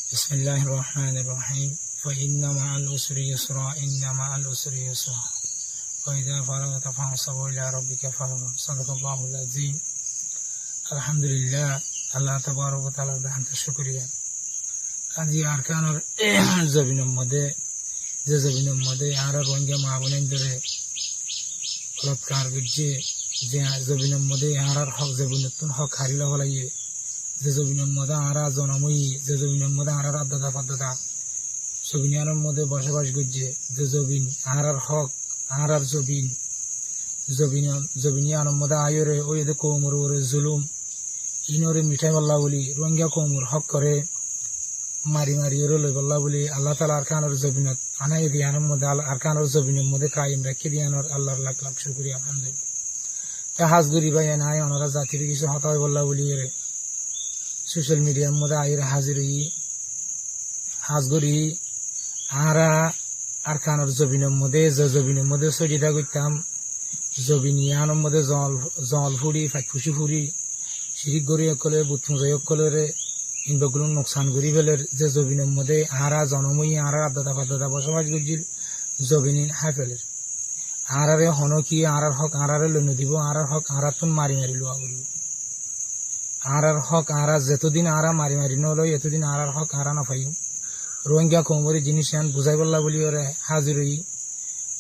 بسم الله الرحمن الرحيم فإن مع العسر يسرا إن مع العسر يسرا وإذا فرغت فانصب إلى ربك فارغب صدق الله العظيم الحمد لله আল্লাহ তাবারক ওয়া তাআলার দানতে শুকরিয়া কাজী আরকানের জবিনের মধ্যে আর রোহিঙ্গা মা বোনের ধরে বলৎকার গিয়ে যে জবিনের মধ্যে আর হক জবিনতুন হক হারিলা হলাইয়ে যে জবিনের মধ্যে আরা জনময়ী যে জবিনের মধ্যে আরার আদ্যতা পাদ্যতা জবিনিয়ানের মধ্যে বসবাস করছে যে জবিন আরার হক আরার জবিনিয়ানের মধ্যে আয়রে ওই কৌমর ওরে জুলুম ইনরে মিঠাই বল্লা বলি রোহিঙ্গা কৌমর হক করে মারি ওরে লই বল্লা বলি আল্লাহ তালা আরকানের জবিনত আনাই দিয়ানোর মধ্যে আরকানের জবিনের মধ্যে কায়েম রেখে দিয়ানোর আল্লাহর লাখ লাখ শুকরিয়া আলহামদুলিল্লাহ হাজগুড়ি ভাই নাই ওনারা জাতির কিছু হতা বল্লা বলি রে সোশ্যাল মিডিয়ার মধ্যে আইরে হাজগুড়ি আরা আরকানের জবিনের মধ্যে সজিদা করতাম জবিনিয়ানোর মধ্যে জল ফুড়ি ফাঁকুশি ফুড়ি শিরিক গড়ি অকলে বুথমুজাই অকলেরে ইনবগুলো নোকসান করি ফেলের যে জবিনের মধ্যে আরা জনময়ী আরা আদ্যতা পাদ্যতা বসবাস করছিল জবিনিন হাই ফেলের আরারে হনকি আরার হক আরারে লইন দিব আরার হক আরাতুন মারি লোয়া করিব আরার হক আরা যেতদিন আরা মারি নলয় এতদিন আরার হক আরা নাফাইম রোহিঙ্গা কৌমরি জিনিস বুঝাই বললা বলি ওরে হাজির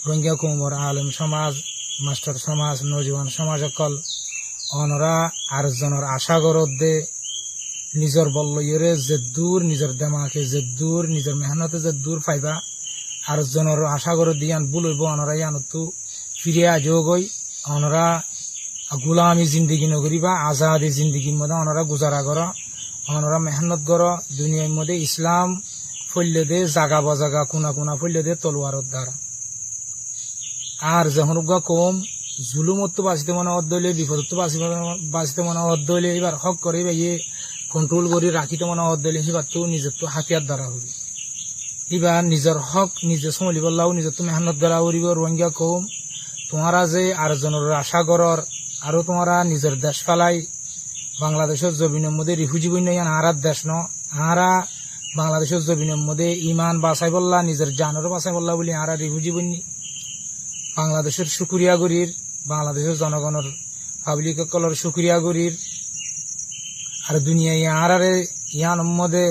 রোহিঙ্গা কৌমর আলেম সমাজ মাস্টার সমাজ নজওয়ান সমাজ অকল অনরা আরেকজনের আশা করত দে নিজের বল্লইরে যে দূর নিজের দেমাকে যে দূর নিজের মেহনতে যে দূর পাইবা আরেকজনের আশা করত দিয়ান বুলইব অনরা ইয়ানতো ফিরে আজও গই অনরা গুলামি জিন্দিগি নগরিবা আজাদি জিন্দিগির মধ্যে অনরা গুজারা কর অনরা মেহনত কর দুনিয়ার মধ্যে ইসলাম ফল্লে দে জাগা বজাগা কোনা ফল্লে দে তলোয়ারত দ্বারা আর যখন কম জুলুমত বাঁচিতে মনে অদ্দলে বিপদত বাঁচিতে মনে অদ্দলে এবার হক করে ইয়ে কন্ট্রোল করে রাখিতে মনে অদ্দলে এবার তো নিজের তো হাতিয়ার দ্বারা হবি এবার নিজের হক নিজে চলিব লাও নিজের তো মেহনত দ্বারা করিব রোহিঙ্গা কম তোমারা যে আরেকজনের আশা করর আরো তোমারা নিজের দেশ ফালাই বাংলাদেশের জবিনের মধ্যে রিফিউজি বই নয় আরার দেশ ন আরা বাংলাদেশের জবিনের মধ্যে ইমান বাঁচাই বললা নিজের জানেরও বাঁচাই বললা বলি আরা রিফিউজি বইনি বাংলাদেশের শুকুরিয়া গরির বাংলাদেশের জনগণের পাবলিক কলর শুকুরিয়া গরির আর দুনিয়ায় আরারে ইয়ানোর মধ্যে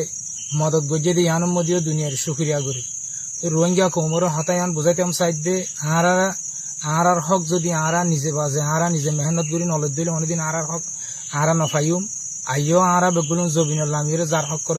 মদত গজিয়ে দিয়ে ইয়ানোর মধ্যেও দুনিয়ার শুকুরিয়া গরির রোহিঙ্গা কৌমর হতায়ান বুঝাইতাম সাইড দে আরার হক যদি আরা নিজে বাজে আরা নিজে মেহনত করি নলেজ দিলে অনেকদিন আরার হক আরা নফাইম আইও আরা বেগুলো জবিনুল্লাহ যার হক